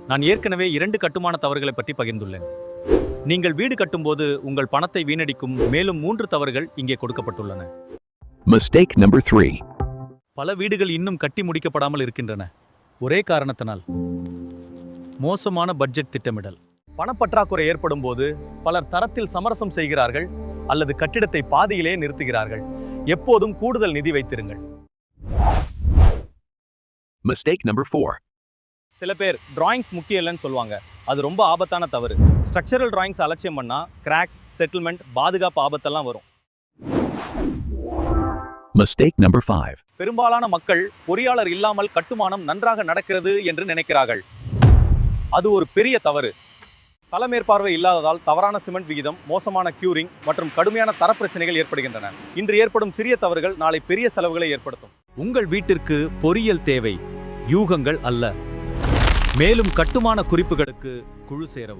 நான் ஏற்கனவே 2 கட்டுமான தவறுகளை பற்றி பகிர்ந்துள்ளேன். நீங்கள் வீடு கட்டும்போது உங்கள் பணத்தை வீணடிக்கும் மேலும் 3 தவறுகள் இங்கே கொடுக்கப்பட்டுள்ளன. Mistake number 3. பல வீடுகள் இன்னும் கட்டி முடிக்கப்படாமல் இருக்கின்றன. ஒரே காரணத்தினால் மோசமான பட்ஜெட் திட்டமிடல். பணப்பற்றாக்குறை ஏற்படும் போது பலர் தரத்தில் சமரசம் செய்கிறார்கள் அல்லது கட்டிடத்தை பாதியிலே நிறுத்துகிறார்கள். எப்போதும் கூடுதல் நிதி வைத்திருங்கள். Mistake number 4. சில பேர் டிராயிங்ஸ் முக்கியம் இல்லைன்னு சொல்லுவாங்க. அது ரொம்ப ஆபத்தான தவறு. ஸ்ட்ரக்சரல் டிராயிங்ஸ் அலட்சியம் பண்ணா கிராக்ஸ், செட்டில்மெண்ட், பாதுகாப்பு ஆபத்தெல்லாம் வரும். Mistake number 5. பெரும்பாலான மக்கள் பொறியாளர் இல்லாமல் கட்டுமானம் நன்றாக நடக்கிறது என்று நினைக்கிறார்கள். அது ஒரு பெரிய தவறு. தளமேற்பார்வை இல்லாததால் தவறான சிமெண்ட் விகிதம், மோசமான கியூரிங் மற்றும் கடுமையான தரப்பிரச்சனைகள் ஏற்படுகின்றன. இன்று ஏற்படும் சிறிய தவறுகள் நாளை பெரிய செலவுகளை ஏற்படுத்தும். உங்கள் வீட்டிற்கு பொறியியல் தேவை, யூகங்கள் அல்ல. மேலும் கட்டுமான குறிப்புகளுக்கு குழு சேரவும்.